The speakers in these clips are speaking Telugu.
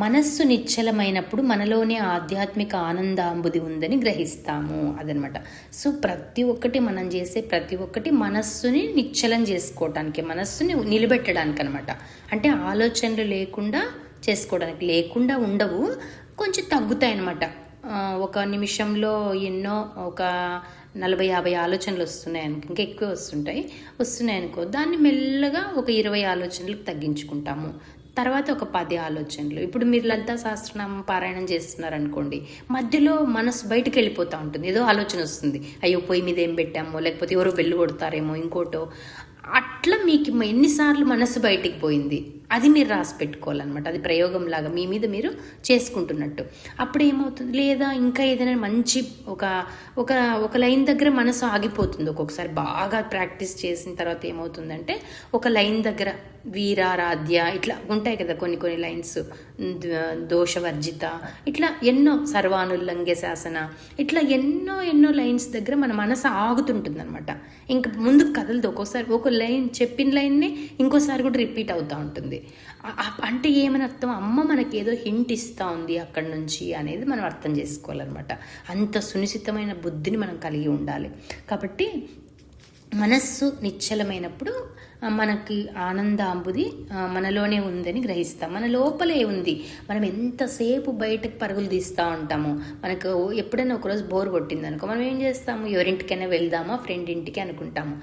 మనస్సు నిశ్చలమైనప్పుడు మనలోనే ఆధ్యాత్మిక ఆనందాంబుది ఉందని గ్రహిస్తాము అదనమాట. సో ప్రతి ఒక్కటి మనం చేసే ప్రతి ఒక్కటి మనస్సుని నిశ్చలం చేసుకోవటానికి, మనస్సుని నిలబెట్టడానికి అనమాట. అంటే ఆలోచనలు లేకుండా చేసుకోవడానికి, లేకుండా ఉండవు, కొంచెం తగ్గుతాయి అన్నమాట. ఒక నిమిషంలో ఎన్నో ఒక 40-50 ఆలోచనలు వస్తున్నాయి అనుకో, ఇంకా ఎక్కువ వస్తున్నాయి అనుకో, దాన్ని మెల్లగా ఒక 20 ఆలోచనలకు తగ్గించుకుంటాము. తర్వాత ఒక 10 ఆలోచనలు. ఇప్పుడు మీరు లలితా సహస్రనామం పారాయణం చేస్తున్నారనుకోండి, మధ్యలో మనసు బయటకు వెళ్ళిపోతూ ఉంటుంది, ఏదో ఆలోచన వస్తుంది, అయ్యో పొయ్యి మీద ఏం పెట్టామో, లేకపోతే ఎవరో బెల్లు కొడతారేమో, ఇంకోటో. అట్లా మీకు ఎన్నిసార్లు మనసు బయటికి పోయింది అది మీరు రాసి పెట్టుకోవాలన్నమాట. అది ప్రయోగంలాగా మీ మీద మీరు చేసుకుంటున్నట్టు. అప్పుడు ఏమవుతుంది, లేదా ఇంకా ఏదైనా మంచి ఒక ఒక ఒక లైన్ దగ్గర మనసు ఆగిపోతుంది. ఒక్కొక్కసారి బాగా ప్రాక్టీస్ చేసిన తర్వాత ఏమవుతుందంటే, ఒక లైన్ దగ్గర వీరారాధ్య ఇట్లా ఉంటాయి కదా కొన్ని లైన్స్, దోషవర్జిత, ఇట్లా ఎన్నో, సర్వానుల్లంఘ్య శాసన, ఇట్లా ఎన్నో లైన్స్ దగ్గర మన మనసు ఆగుతుంటుంది అనమాట. ఇంకా ముందుకు కదలదు. ఒక్కోసారి ఒక లైన్ చెప్పిన లైన్నే ఇంకోసారి కూడా రిపీట్ అవుతూ ఉంటుంది. అంటే ఏమని అర్థం, అమ్మ మనకి ఏదో హింట్ ఇస్తూ ఉంది అక్కడి నుంచి అనేది మనం అర్థం చేసుకోవాలన్నమాట. అంత సునిశ్చితమైన బుద్ధిని మనం కలిగి ఉండాలి. కాబట్టి మనస్సు నిశ్చలమైనప్పుడు మనకి ఆనందాంబుది మనలోనే ఉందని గ్రహిస్తాం. మన లోపలే ఉంది. మనం ఎంతసేపు బయటకు పరుగులు తీస్తూ ఉంటాము. మనకు ఎప్పుడైనా ఒకరోజు బోర్ కొట్టింది అనుకో, మనం ఏం చేస్తాము, ఎవరింటికైనా వెళ్దామా, ఫ్రెండ్ ఇంటికి అనుకుంటాము.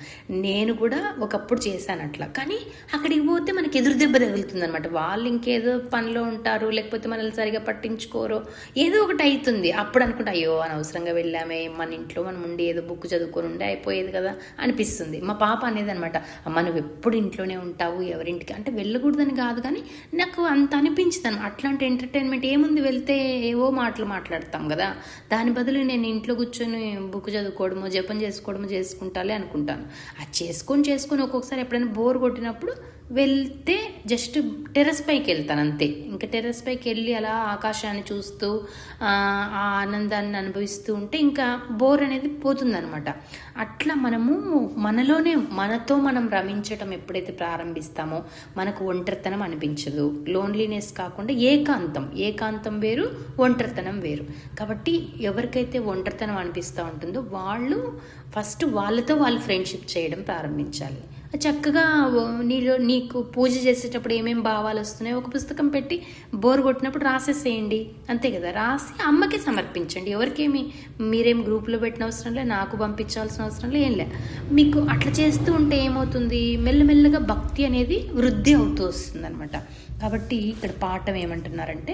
నేను కూడా ఒకప్పుడు చేశాను అట్లా. కానీ అక్కడికి పోతే మనకి ఎదురు దెబ్బ తగులుతుంది అనమాట. వాళ్ళు ఇంకేదో పనిలో ఉంటారు, లేకపోతే మనల్ని సరిగా పట్టించుకోరు, ఏదో ఒకటి అవుతుంది. అప్పుడు అనుకుంటా, అయ్యో అనవసరంగా వెళ్ళామే, మన ఇంట్లో మనం ఉండి ఏదో బుక్ చదువుకొని ఉండే అయిపోయేది కదా అనిపిస్తుంది. మా పాప అనేది అనమాట, అమ్మ నువ్వు ఎప్పుడు ఇంట్లోనే ఉంటావు, ఎవరింటికి అంటే వెళ్ళకూడదని కాదు, కానీ నాకు అంత అనిపించదు. అట్లాంటి ఎంటర్టైన్మెంట్ ఏముంది, వెళ్తే ఏవో మాటలు మాట్లాడతాం కదా, దాని బదులు నేను ఇంట్లో కూర్చొని బుక్ చదువుకోవడమో జపం చేసుకోవడమో చేసుకుంటాలే అనుకుంటాను. అది చేసుకొని ఒక్కొక్కసారి ఎప్పుడైనా బోర్ కొట్టినప్పుడు వెళ్తే జస్ట్ టెర్రస్ పైకి వెళ్తాను అంతే. ఇంకా టెర్రస్ పైకి వెళ్ళి అలా ఆకాశాన్ని చూస్తూ ఆ ఆనందాన్ని అనుభవిస్తూ ఉంటే ఇంకా బోర్ అనేది పోతుందనమాట. అట్లా మనలోనే మనతో మనం రమించటం ఎప్పుడైతే ప్రారంభిస్తామో మనకు ఒంటరితనం అనిపించదు. లోన్లీనెస్ కాకుండా ఏకాంతం వేరు, ఒంటరితనం వేరు. కాబట్టి ఎవరికైతే ఒంటరితనం అనిపిస్తూ ఉంటుందో వాళ్ళు ఫస్ట్ వాళ్ళతో వాళ్ళు ఫ్రెండ్షిప్ చేయడం ప్రారంభించాలి. చక్కగా నీకు పూజ చేసేటప్పుడు ఏమేమి భావాలు వస్తున్నాయో ఒక పుస్తకం పెట్టి బోర్ కొట్టినప్పుడు రాసేసేయండి, అంతే కదా. రాసి అమ్మకి సమర్పించండి. ఎవరికేమి మీరేం గ్రూప్లో పెట్టిన అవసరం లే, నాకు పంపించాల్సిన అవసరం లే, ఏం లే. మీకు అట్లా చేస్తూ ఉంటే ఏమవుతుంది, మెల్లమెల్లగా భక్తి అనేది వృద్ధి అవుతూ వస్తుంది అనమాట. కాబట్టి ఇక్కడ పాఠం ఏమంటున్నారంటే,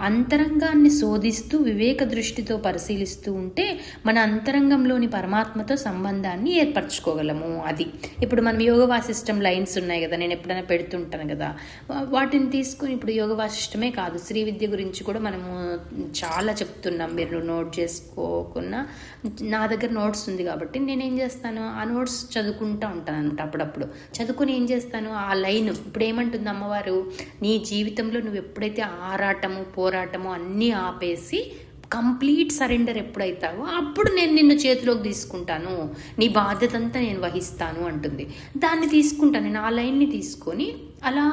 అంతరంగాన్ని శోధిస్తూ వివేక దృష్టితో పరిశీలిస్తూ ఉంటే మన అంతరంగంలోని పరమాత్మతో సంబంధాన్ని ఏర్పరచుకోగలము. అది ఇప్పుడు మనం యోగ వాసిష్టం లైన్స్ ఉన్నాయి కదా, నేను ఎప్పుడైనా పెడుతుంటాను కదా, వాటిని తీసుకుని ఇప్పుడు యోగ వాసిష్టమే కాదు, శ్రీ విద్య గురించి కూడా మనము చాలా చెప్తున్నాం. మీరు నోట్ చేసుకోకున్నా నా దగ్గర నోట్స్ ఉంది కాబట్టి నేనేం చేస్తాను, ఆ నోట్స్ చదువుకుంటూ ఉంటాను అనమాట. అప్పుడప్పుడు చదువుకుని ఏం చేస్తాను, ఆ లైన్ ఇప్పుడు ఏమంటుంది అమ్మవారు, నీ జీవితంలో నువ్వు ఎప్పుడైతే ఆరాటము పోరాటము అన్నీ ఆపేసి కంప్లీట్ సరెండర్ ఎప్పుడైతావో అప్పుడు నేను నిన్ను చేతిలోకి తీసుకుంటాను, నీ బాధ్యత అంతా నేను వహిస్తాను అంటుంది. దాన్ని తీసుకుంటాను నేను, ఆ లైన్ని తీసుకొని అలా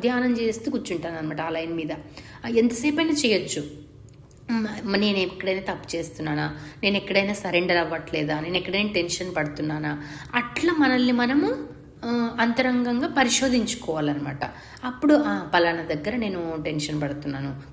ధ్యానం చేస్తూ కూర్చుంటాను అనమాట. ఆ లైన్ మీద ఎంతసేపు అయినా చేయొచ్చు. నేను ఎక్కడైనా తప్పు చేస్తున్నానా, నేను ఎక్కడైనా సరెండర్ అవ్వట్లేదా, నేను ఎక్కడైనా టెన్షన్ పడుతున్నానా, అట్లా మనల్ని మనము అంతరంగంగా పరిశోధించుకోవాలన్నమాట. అప్పుడు పలానా దగ్గర నేను టెన్షన్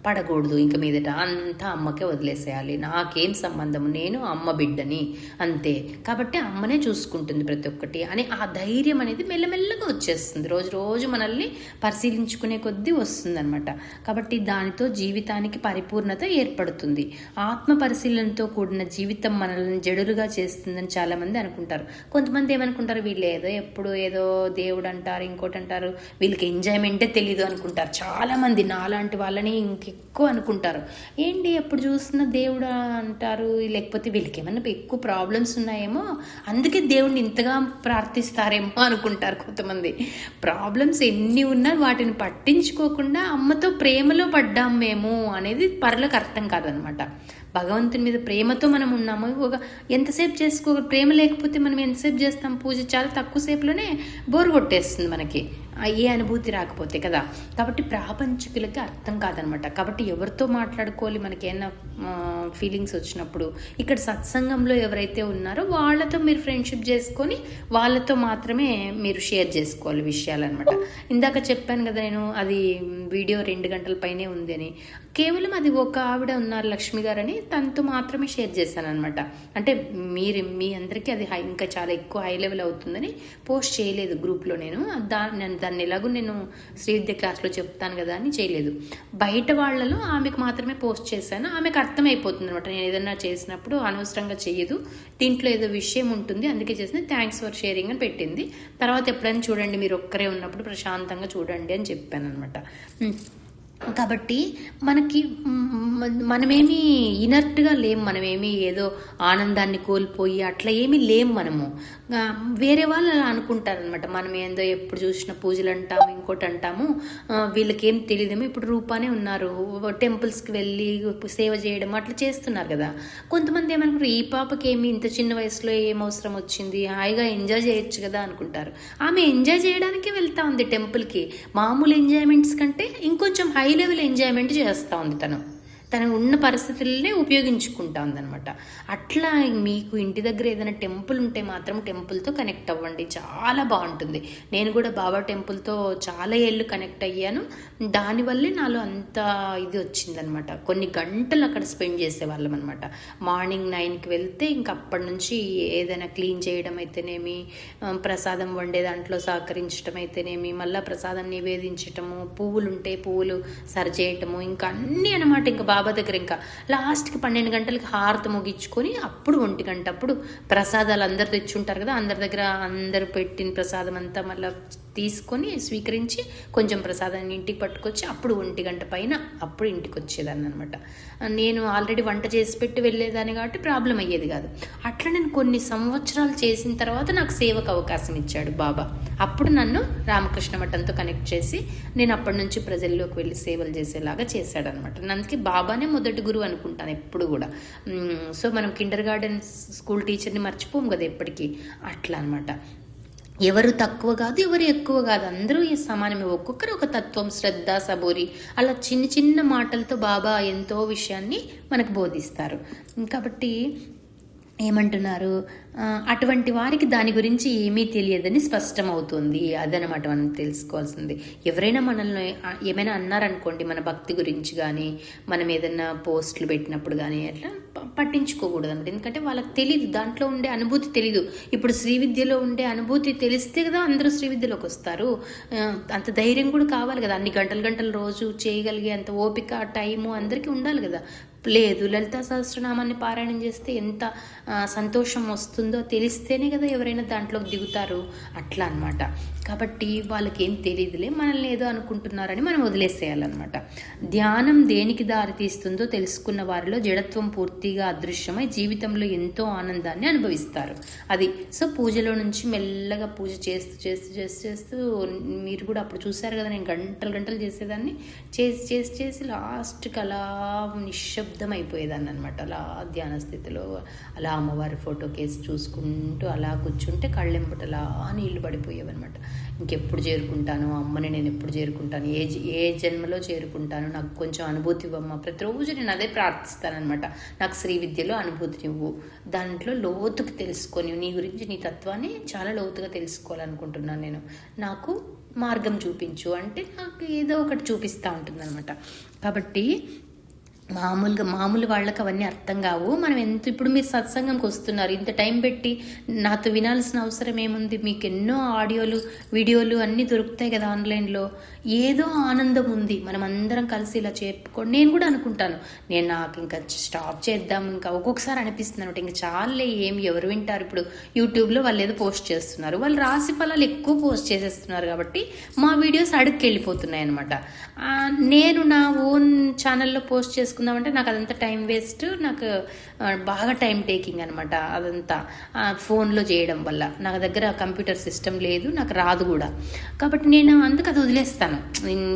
పడకూడదు, ఇంక మీదట అంతా అమ్మకే వదిలేసేయాలి, నాకేం సంబంధము, నేను అమ్మ బిడ్డని అంతే, కాబట్టి అమ్మనే చూసుకుంటుంది ప్రతి ఒక్కటి అని ఆ ధైర్యం అనేది మెల్లమెల్లగా వచ్చేస్తుంది. రోజు మనల్ని పరిశీలించుకునే కొద్దీ వస్తుందన్నమాట. కాబట్టి దానితో జీవితానికి పరిపూర్ణత ఏర్పడుతుంది. ఆత్మ పరిశీలనతో కూడిన జీవితం మనల్ని జడులుగా చేస్తుందని చాలామంది అనుకుంటారు. కొంతమంది ఏమనుకుంటారు, వీళ్ళు ఎప్పుడు ఏదో దేవుడు అంటారు, ఇంకోటి అంటారు, వీళ్ళకి ఎంజాయ్మెంటే తెలీదు అనుకుంటారు. చాలామంది నాలాంటి వాళ్ళని ఇంకెక్కువ అనుకుంటారు. ఏంటి ఎప్పుడు చూసినా దేవుడు అంటారు, లేకపోతే వీళ్ళకి ఏమన్నా ఎక్కువ ప్రాబ్లమ్స్ ఉన్నాయేమో అందుకే దేవుడిని ఇంతగా ప్రార్థిస్తారేమో అనుకుంటారు కొంతమంది. ప్రాబ్లమ్స్ ఎన్ని ఉన్నా వాటిని పట్టించుకోకుండా అమ్మతో ప్రేమలో పడ్డాం మేము అనేది పరులకు అర్థం కాదనమాట. భగవంతుని మీద ప్రేమతో మనం ఉన్నాము. ఎంతసేపు ప్రేమ లేకపోతే మనం ఎంతసేపు చేస్తాం పూజ, చాలా తక్కువ సేపులోనే బోర్ కొట్టేస్తుంది మనకి. ఏ అనుభూతి రాకపోతే కదా. కాబట్టి ప్రాపంచికులకి అర్థం కాదనమాట. కాబట్టి ఎవరితో మాట్లాడుకోవాలి, మనకి ఏమైనా ఫీలింగ్స్ వచ్చినప్పుడు ఇక్కడ సత్సంగంలో ఎవరైతే ఉన్నారో వాళ్ళతో మీరు ఫ్రెండ్షిప్ చేసుకొని వాళ్ళతో మాత్రమే మీరు షేర్ చేసుకోవాలి విషయాలన్నమాట. ఇందాక చెప్పాను కదా నేను, అది వీడియో 2 గంటల పైనే ఉంది అని. కేవలం అది ఒక ఆవిడ ఉన్నారు లక్ష్మి గారని, తనతో మాత్రమే షేర్ చేశాను అనమాట. అంటే మీ అందరికీ అది ఇంకా చాలా ఎక్కువ హై లెవెల్ అవుతుందని పోస్ట్ చేయలేదు గ్రూప్లో. నేను దాన్ని ఎలాగో నేను శ్రీవిద్య క్లాస్లో చెప్తాను కదా అని చేయలేదు. బయట వాళ్ళలో ఆమెకు మాత్రమే పోస్ట్ చేశాను. ఆమెకు అర్థమైపోతుంది అనమాట, నేను ఏదన్నా చేసినప్పుడు అనవసరంగా చేయదు, దీంట్లో ఏదో విషయం ఉంటుంది అందుకే చేసింది, థ్యాంక్స్ ఫర్ షేరింగ్ అని పెట్టింది. తర్వాత ఎప్పుడైనా చూడండి, మీరు ఒక్కరే ఉన్నప్పుడు ప్రశాంతంగా చూడండి అని చెప్పాను అనమాట. కాబట్టి మనమేమీ ఇనర్ట్గా లేం, మనమేమీ ఏదో ఆనందాన్ని కోల్పోయి అట్లా ఏమీ లేం మనము. వేరే వాళ్ళు అలా అనుకుంటారనమాట, మనం ఏందో ఎప్పుడు చూసిన పూజలు అంటాము, ఇంకోటి అంటాము, వీళ్ళకేం తెలియదేమో. ఇప్పుడు రూపానే ఉన్నారు, టెంపుల్స్కి వెళ్ళి సేవ చేయడం అట్లా చేస్తున్నారు కదా. కొంతమంది ఏమనుకుంటారు, ఈ పాపకి ఏమి ఇంత చిన్న వయసులో ఏం అవసరం వచ్చింది, హాయిగా ఎంజాయ్ చేయొచ్చు కదా అనుకుంటారు. ఆమె ఎంజాయ్ చేయడానికి వెళ్తా ఉంది టెంపుల్కి, మామూలు ఎంజాయ్మెంట్స్ కంటే ఇంకొంచెం హై లెవెల్ ఎంజాయ్మెంట్ చేస్తూ ఉంది. తను ఉన్న పరిస్థితులనే ఉపయోగించుకుంటా ఉందనమాట. అట్లా మీకు ఇంటి దగ్గర ఏదైనా టెంపుల్ ఉంటే మాత్రం టెంపుల్తో కనెక్ట్ అవ్వండి, చాలా బాగుంటుంది. నేను కూడా బాబా టెంపుల్తో చాలా ఏళ్ళు కనెక్ట్ అయ్యాను. దానివల్లే నాలో అంత ఇది వచ్చిందనమాట. కొన్ని గంటలు అక్కడ స్పెండ్ చేసేవాళ్ళం అనమాట. మార్నింగ్ 9కి వెళ్తే ఇంక అప్పటి నుంచి ఏదైనా క్లీన్ చేయడం అయితేనేమి, ప్రసాదం వండే దాంట్లో సహకరించడం అయితేనేమి, మళ్ళీ ప్రసాదం నివేదించటము, పువ్వులు ఉంటే పువ్వులు సరిచేయటము, ఇంకా అన్నీ అనమాట. ఇంకా బాబా దగ్గర ఇంకా లాస్ట్కి 12 గంటలకి హారతి ముగించుకొని అప్పుడు 1 గంట అప్పుడు ప్రసాదాలు అందరు తెచ్చుంటారు కదా, అందరి దగ్గర అందరు పెట్టిన ప్రసాదం అంతా మళ్ళీ తీసుకొని స్వీకరించి కొంచెం ప్రసాదాన్ని ఇంటికి పట్టుకొచ్చి అప్పుడు 1 గంట పైన అప్పుడు ఇంటికి వచ్చేదాన్ని అనమాట. నేను ఆల్రెడీ వంట చేసి పెట్టి వెళ్ళేదాన్ని కాబట్టి ప్రాబ్లం అయ్యేది కాదు. అట్లా నేను కొన్ని సంవత్సరాలు చేసిన తర్వాత నాకు సేవకు అవకాశం ఇచ్చాడు బాబా. అప్పుడు నన్ను రామకృష్ణ మఠంతో కనెక్ట్ చేసి నేను అప్పటి నుంచి ప్రజల్లోకి వెళ్ళి సేవలు చేసేలాగా చేశాడనమాట. అందుకే బాబానే మొదటి గురువు అనుకుంటాను ఎప్పుడు కూడా. సో మనం కిండర్ గార్డెన్ స్కూల్ టీచర్ని మర్చిపోము కదా ఎప్పటికీ, అట్లా అనమాట. ఎవరు తక్కువ కాదు, ఎవరు ఎక్కువ కాదు, అందరూ ఈ సమానమే. ఒక్కొక్కరు ఒక తత్వం, శ్రద్ధ, సబూరి, అలా చిన్న చిన్న మాటలతో బాబా ఎంతో విషయాన్ని మనకు బోధిస్తారు. కాబట్టి ఏమంటున్నారు, అటువంటి వారికి దాని గురించి ఏమీ తెలియదని స్పష్టమవుతుంది. అదనమాట మనం తెలుసుకోవాల్సింది. ఎవరైనా మనల్ని ఏమైనా అన్నారనుకోండి మన భక్తి గురించి కానీ, మనం ఏదైనా పోస్టులు పెట్టినప్పుడు కానీ అట్లా పట్టించుకోకూడదు అనమాట. ఎందుకంటే వాళ్ళకి తెలీదు, దాంట్లో ఉండే అనుభూతి తెలీదు. ఇప్పుడు శ్రీవిద్యలో ఉండే అనుభూతి తెలిస్తే కదా అందరూ శ్రీవిద్యలోకి వస్తారు. అంత ధైర్యం కూడా కావాలి కదా, అన్ని గంటలు రోజు చేయగలిగే అంత ఓపిక, టైము అందరికీ ఉండాలి కదా. లేదు, లలితా సహస్రనామాన్ని పారాయణం చేస్తే ఎంత సంతోషం వస్తుందో తెలిస్తేనే కదా ఎవరైనా దాంట్లోకి దిగుతారు, అట్లా అనమాట. కాబట్టి వాళ్ళకి ఏం తెలియదులే, మనల్ని ఏదో అనుకుంటున్నారని మనం వదిలేసేయాలన్నమాట. ధ్యానం దేనికి దారితీస్తుందో తెలుసుకున్న వారిలో జడత్వం పూర్తిగా అదృశ్యమై జీవితంలో ఎంతో ఆనందాన్ని అనుభవిస్తారు. అది సో పూజలో నుంచి మెల్లగా పూజ చేస్తూ చేస్తూ చేస్తూ చేస్తూ మీరు కూడా అప్పుడు చూసారు కదా, నేను గంటలు చేసేదాన్ని. చేసి లాస్ట్కి అలా నిశ్శబ్దం అయిపోయేదాన్ని అనమాట. అలా ధ్యాన స్థితిలో అలా అమ్మవారి ఫోటో కేసు చూసుకుంటూ అలా కూర్చుంటే కళ్ళెంబట అలా నీళ్లు పడిపోయేవన్నమాట. ఇంకెప్పుడు చేరుకుంటాను అమ్మని, నేను ఎప్పుడు చేరుకుంటాను, ఏ జన్మలో చేరుకుంటాను, నాకు కొంచెం అనుభూతి ఇవ్వమ్మ. ప్రతిరోజు నేను అదే ప్రార్థిస్తానమాట, నాకు శ్రీవిద్యలో అనుభూతిని ఇవ్వు, దాంట్లో లోతుకు తెలుసుకొని నీ గురించి, నీ తత్వాన్ని చాలా లోతుగా తెలుసుకోవాలనుకుంటున్నాను నేను, నాకు మార్గం చూపించు అంటే నాకు ఏదో ఒకటి చూపిస్తూ ఉంటుంది అనమాట. కాబట్టి మామూలు వాళ్ళకి అవన్నీ అర్థం కావు. మనం ఇప్పుడు మీరు సత్సంగంకి వస్తున్నారు, ఇంత టైం పెట్టి నాతో వినాల్సిన అవసరం ఏముంది? మీకు ఎన్నో ఆడియోలు, వీడియోలు అన్నీ దొరుకుతాయి కదా ఆన్లైన్లో. ఏదో ఆనందం ఉంది, మనం అందరం కలిసి ఇలా చెప్పుకోండి. నేను కూడా అనుకుంటాను, నాకు ఇంకా స్టాప్ చేద్దాం, ఇంకా ఒక్కొక్కసారి అనిపిస్తుంది అనమాట, ఇంకా చాలే, ఎవరు వింటారు. ఇప్పుడు యూట్యూబ్లో వాళ్ళు ఏదో పోస్ట్ చేస్తున్నారు, వాళ్ళు రాశి ఫలాలు ఎక్కువ పోస్ట్ చేసేస్తున్నారు కాబట్టి మా వీడియోస్ అడుక్కి వెళ్ళిపోతున్నాయి అనమాట. నేను నా ఓన్ ఛానల్లో పోస్ట్ చేసుకుందామంటే నాకు అదంతా టైం వేస్ట్, నాకు బాగా టైం టేకింగ్ అనమాట అదంతా ఫోన్లో చేయడం వల్ల. నా దగ్గర కంప్యూటర్ సిస్టమ్ లేదు, నాకు రాదు కూడా. కాబట్టి నేను అందుకు అది వదిలేస్తాను.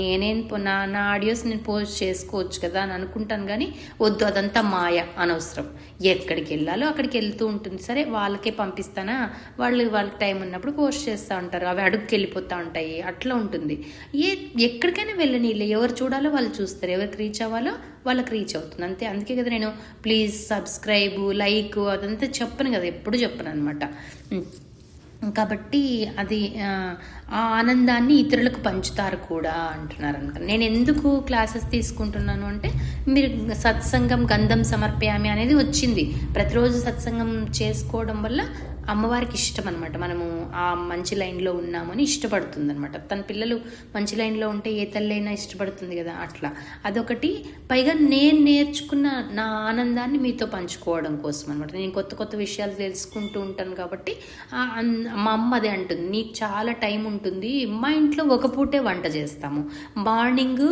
నేనేం నా ఆడియోస్ నేను పోస్ట్ చేసుకోవచ్చు కదా అని అనుకుంటాను, కానీ వద్దు, అదంతా మాయ, అనవసరం. ఎక్కడికి వెళ్ళాలో అక్కడికి వెళ్తూ ఉంటుంది. సరే వాళ్ళకే పంపిస్తానా, వాళ్ళకి టైం ఉన్నప్పుడు పోస్ట్ చేస్తూ ఉంటారు, అవి అడుగుకి వెళ్ళిపోతూ ఉంటాయి, అట్లా ఉంటుంది. ఎక్కడికైనా వెళ్ళనీళ్ళు, ఎవరు చూడాలో వాళ్ళు చూస్తారు, ఎవరికి రీచ్ అవ్వాలో వాళ్ళకి రీచ్ అవుతుంది, అంతే. అందుకే కదా నేను ప్లీజ్ సబ్స్క్రైబ్, లైక్ అదంతా చెప్పను కదా, ఎప్పుడు చెప్పను అనమాట. కాబట్టి అది ఆ ఆనందాన్ని ఇతరులకు పంచుతారు కూడా అంటున్నారు అనమాట. నేను ఎందుకు క్లాసెస్ తీసుకుంటున్నాను అంటే, మీరు సత్సంగం గంధం సమర్పయామి అనేది వచ్చింది. ప్రతిరోజు సత్సంగం చేసుకోవడం వల్ల అమ్మవారికి ఇష్టం అనమాట. మనము ఆ మంచి లైన్లో ఉన్నామని ఇష్టపడుతుంది అనమాట. తన పిల్లలు మంచి లైన్లో ఉంటే ఏ తల్లైనా ఇష్టపడుతుంది కదా, అట్లా అదొకటి. పైగా నేను నేర్చుకున్న నా ఆనందాన్ని మీతో పంచుకోవడం కోసం అనమాట. నేను కొత్త కొత్త విషయాలు తెలుసుకుంటూ ఉంటాను కాబట్టి మా అమ్మ అదే అంటుంది, నీకు చాలా టైం ఉంటుంది, మా ఇంట్లో ఒక పూటే వంట చేస్తాము. మార్నింగ్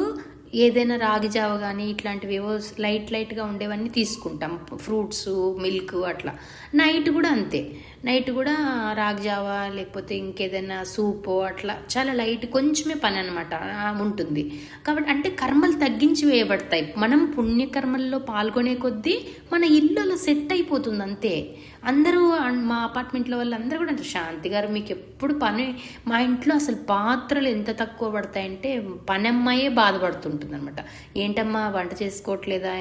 ఏదైనా రాగి జావ కానీ ఇట్లాంటివి ఏవో లైట్గా ఉండేవన్నీ తీసుకుంటాం, ఫ్రూట్స్, మిల్క్ అట్లా. నైట్ కూడా అంతే, నైట్ కూడా రాగి జావ లేకపోతే ఇంకేదైనా సూపు అట్లా చాలా లైట్, కొంచెమే పని అనమాట ఉంటుంది. కాబట్టి అంటే కర్మలు తగ్గించి వేయబడతాయి. మనం పుణ్యకర్మల్లో పాల్గొనే కొద్దీ మన ఇల్లు అలా సెట్ అయిపోతుంది, అంతే. అందరూ మా అపార్ట్మెంట్లో వాళ్ళు అందరూ కూడా అంటారు, శాంతి గారు మీకు ఎప్పుడు పని, మా ఇంట్లో అసలు పాత్రలు ఎంత తక్కువ పడతాయంటే పని అమ్మాయే బాధపడుతుంటుంది అనమాట. ఏంటమ్మా వంట చేసుకోవట్లేదా,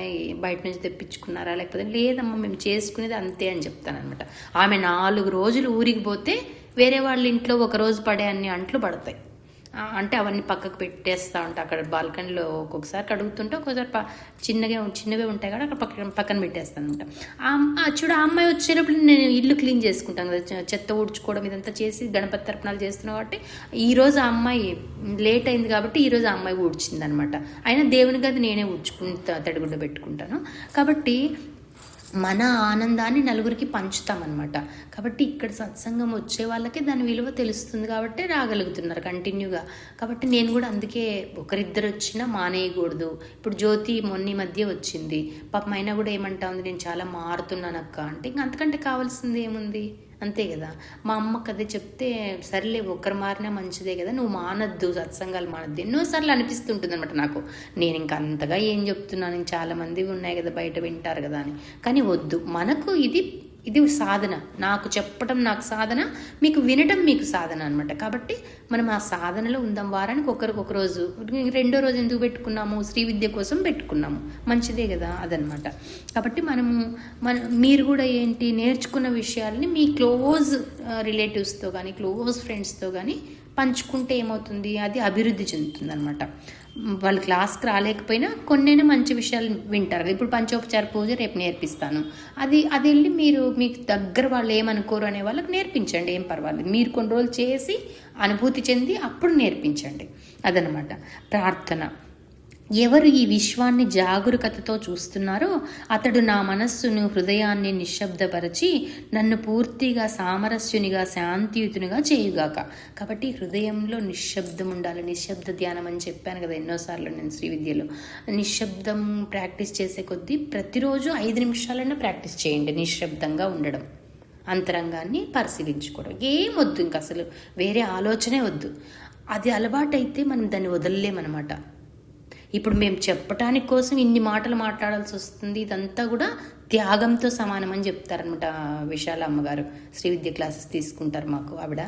బయట నుంచి తెప్పించుకున్నారా, లేకపోతే లేదమ్మా మేము చేసుకునేది అంతే అని చెప్తానమాట. ఆమె 4 రోజులు ఊరికి పోతే వేరే వాళ్ళ ఇంట్లో ఒక రోజు పడే అన్ని అంట్లు పడతాయి. అంటే అవన్నీ పక్కకు పెట్టేస్తూ ఉంటా, అక్కడ బాల్కనీలో ఒక్కొక్కసారి కడుగుతుంటే, ఒక్కొక్కసారి చిన్నవే ఉంటాయి కదా, అక్కడ పక్కన పెట్టేస్తాను అనమాట. చూడు, ఆ అమ్మాయి వచ్చేటప్పుడు నేను ఇల్లు క్లీన్ చేసుకుంటాను కదా, చెత్త ఊడ్చుకోవడం ఇదంతా చేసి గణపతి తర్పణాలు చేస్తున్నాను కాబట్టి ఈరోజు ఆ అమ్మాయి లేట్ అయింది కాబట్టి ఈరోజు ఆ అమ్మాయి ఊడ్చింది అనమాట. అయినా దేవుని గది నేనే ఊడ్చుకుని తడిగుడ్డ పెట్టుకుంటాను. కాబట్టి మన ఆనందాన్ని నలుగురికి పంచుతామన్నమాట. కాబట్టి ఇక్కడ సత్సంగం వచ్చే వాళ్ళకే దాని విలువ తెలుస్తుంది కాబట్టి రాగలుగుతున్నారు కంటిన్యూగా. కాబట్టి నేను కూడా అందుకే ఒకరిద్దరు వచ్చినా మానేయకూడదు. ఇప్పుడు జ్యోతి మొన్న మధ్య వచ్చింది, పాపం అయినా కూడా ఏమంటా ఉంది, నేను చాలా మారుతున్నాను అక్క అంటే, ఇంక అంతకంటే కావాల్సింది ఏముంది, అంతే కదా. మా అమ్మకి అదే చెప్తే, సరేలే ఒక్కరు మారినా మంచిదే కదా, నువ్వు మానద్దు, సత్సంగాలు మానద్దు. ఎన్నోసార్లు అనిపిస్తుంటుంది అనమాట నాకు, నేను ఇంక అంతగా ఏం చెప్తున్నాను, ఇంక చాలామంది ఉన్నాయి కదా బయట వింటారు కదా అని. కానీ వద్దు, మనకు ఇది సాధన, నాకు చెప్పడం నాకు సాధన, మీకు వినటం మీకు సాధన అనమాట. కాబట్టి మనం ఆ సాధనలో ఉందాం. వారానికి ఒకరికొక రోజు, 2వ రోజు ఎందుకు పెట్టుకున్నాము, శ్రీ విద్య కోసం పెట్టుకున్నాము, మంచిదే కదా అదనమాట. కాబట్టి మీరు కూడా ఏంటి నేర్చుకున్న విషయాల్ని మీ క్లోజ్ రిలేటివ్స్తో కానీ క్లోజ్ ఫ్రెండ్స్తో కానీ పంచుకుంటే ఏమవుతుంది, అది అభివృద్ధి చెందుతుంది అనమాట. వాళ్ళు క్లాస్కి రాలేకపోయినా కొన్నైనా మంచి విషయాలు వింటారు. ఇప్పుడు పంచోపచార పూజ రేపు నేర్పిస్తాను, అది వెళ్ళి మీకు దగ్గర వాళ్ళు ఏమనుకోరు అనే వాళ్ళకి నేర్పించండి, ఏం పర్వాలేదు. మీరు కొన్ని రోజులు చేసి అనుభూతి చెంది అప్పుడు నేర్పించండి, అదనమాట. ప్రార్థన. ఎవరు ఈ విశ్వాన్ని జాగరూకతతో చూస్తున్నారో అతడు నా మనస్సును, హృదయాన్ని నిశ్శబ్దపరచి నన్ను పూర్తిగా సామరస్యునిగా, శాంతియుతునిగా చేయుగాక. కాబట్టి హృదయంలో నిశ్శబ్దం ఉండాలి. నిశ్శబ్ద ధ్యానం అని చెప్పాను కదా ఎన్నోసార్లు నేను శ్రీ విద్యలో. నిశ్శబ్దం ప్రాక్టీస్ చేసే కొద్దీ ప్రతిరోజు 5 నిమిషాలైనా ప్రాక్టీస్ చేయండి నిశ్శబ్దంగా ఉండడం. అంతరంగాన్ని పరిశీలించుకోవడం, ఏం వద్దు, ఇంక అసలు వేరే ఆలోచనే వద్దు. అది అలవాటైతే మనం దాన్ని వదలలేమన్నమాట. ఇప్పుడు మేము చెప్పటానికి కోసం ఇన్ని మాటలు మాట్లాడాల్సి వస్తుంది, ఇదంతా కూడా త్యాగంతో సమానం అని చెప్తారనమాట విశాల అమ్మగారు. శ్రీ విద్య క్లాసెస్ తీసుకుంటారు మాకు ఆవిడ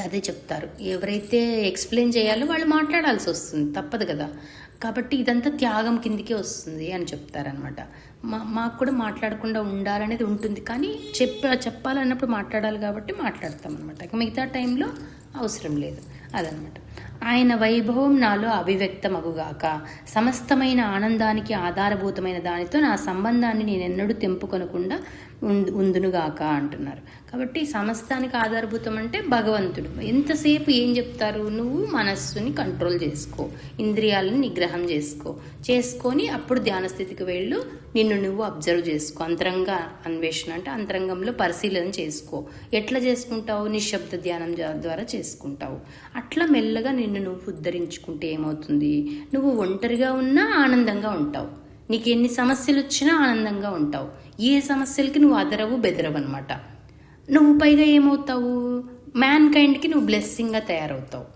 అదే చెప్తారు. ఎవరైతే ఎక్స్ప్లెయిన్ చేయాలో వాళ్ళు మాట్లాడాల్సి వస్తుంది, తప్పదు కదా. కాబట్టి ఇదంతా త్యాగం కిందికే వస్తుంది అని చెప్తారనమాట. మాకు కూడా మాట్లాడకుండా ఉండాలనేది ఉంటుంది, కానీ చెప్పాలన్నప్పుడు మాట్లాడాలి కాబట్టి మాట్లాడతామన్నమాట. మిగతా టైంలో అవసరం లేదు, అదనమాట. ఆయన వైభవం నాలో అభివ్యక్తమగుగాక, సమస్తమైన ఆనందానికి ఆధారభూతమైన దానితో నా సంబంధాన్ని నేనెన్నడూ తెంపుకొనకుండా ఉందునుగాక అంటున్నారు. కాబట్టి సమస్తానికి ఆధారభూతం అంటే భగవంతుడు. ఎంతసేపు ఏం చెప్తారు, నువ్వు మనస్సుని కంట్రోల్ చేసుకో, ఇంద్రియాలను నిగ్రహం చేసుకొని అప్పుడు ధ్యాన స్థితికి వెళ్ళు, నిన్ను నువ్వు అబ్జర్వ్ చేసుకో, అంతరంగ అన్వేషణ అంటే అంతరంగంలో పరిశీలన చేసుకో. ఎట్లా చేసుకుంటావు, నిశ్శబ్ద ధ్యానం ద్వారా చేసుకుంటావు. అట్లా మెల్లగా నిన్ను నువ్వు ఉద్ధరించుకుంటే ఏమవుతుంది, నువ్వు ఒంటరిగా ఉన్నా ఆనందంగా ఉంటావు, నీకు ఎన్ని సమస్యలు వచ్చినా ఆనందంగా ఉంటావు, ఏ సమస్యలకి నువ్వు అదరవు బెదరవు అనమాట. నువ్వు పైగా ఏమవుతావు, మ్యాన్ కైండ్కి నువ్వు బ్లెస్సింగ్గా తయారవుతావు.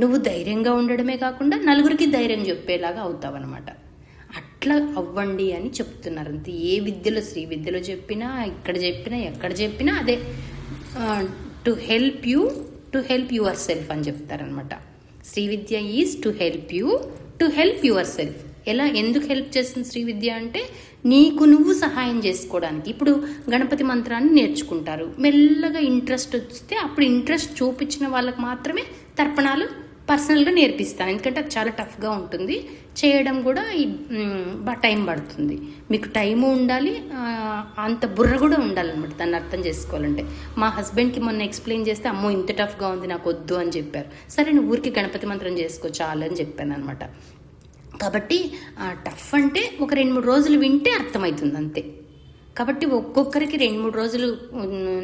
నువ్వు ధైర్యంగా ఉండడమే కాకుండా నలుగురికి ధైర్యం చెప్పేలాగా అవుతావు అనమాట. అట్లా అవ్వండి అని చెప్తున్నారు అంతే. ఏ విద్యలో, శ్రీ విద్యలో చెప్పినా, ఇక్కడ చెప్పినా, ఎక్కడ చెప్పినా అదే, టు హెల్ప్ యువర్ సెల్ఫ్ అని చెప్తారనమాట. Sri Vidya is to help yourself. ఎందుకు హెల్ప్ చేస్తుంది శ్రీ విద్య అంటే, నీకు నువ్వు సహాయం చేసుకోవడానికి. ఇప్పుడు గణపతి మంత్రాన్ని నేర్చుకుంటారు, మెల్లగా ఇంట్రెస్ట్ వస్తే అప్పుడు ఇంట్రెస్ట్ చూపించిన వాళ్ళకి మాత్రమే తర్పణాలు పర్సనల్గా నేర్పిస్తాను. ఎందుకంటే అది చాలా టఫ్గా ఉంటుంది, చేయడం కూడా టైం పడుతుంది. మీకు టైము ఉండాలి, అంత బుర్ర కూడా ఉండాలన్నమాట దాన్ని అర్థం చేసుకోవాలంటే. మా హస్బెండ్కి మొన్న ఎక్స్ప్లెయిన్ చేస్తే, అమ్మో ఇంత టఫ్గా ఉంది నాకు వద్దు అని చెప్పారు. సరే నువ్వు ఊరికి గణపతి మంత్రం చేసుకో చాలు అని చెప్పాను అనమాట. కాబట్టి టఫ్ అంటే ఒక 2-3 రోజులు వింటే అర్థమవుతుంది అంతే. కాబట్టి ఒక్కొక్కరికి 2-3 రోజులు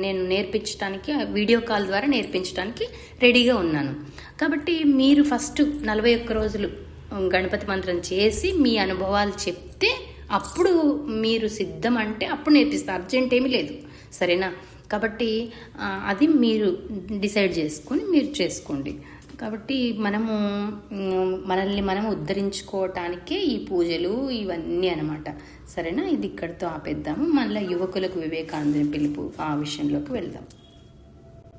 నేను నేర్పించడానికి, వీడియో కాల్ ద్వారా నేర్పించడానికి రెడీగా ఉన్నాను. కాబట్టి మీరు ఫస్ట్ 41 రోజులు గణపతి మంత్రం చేసి మీ అనుభవాలు చెప్తే అప్పుడు మీరు సిద్ధం అంటే అప్పుడు నేర్పిస్తారు, అర్జెంట్ ఏమీ లేదు, సరేనా? కాబట్టి అది మీరు డిసైడ్ చేసుకొని మీరు చేసుకోండి. కాబట్టి మనల్ని మనం ఉద్ధరించుకోవటానికే ఈ పూజలు ఇవన్నీ అనమాట, సరేనా? ఇది ఇక్కడితో ఆపేద్దాము. మళ్ళీ యువకులకు వివేకానంద పిలుపు ఆ విషయంలోకి వెళ్దాం.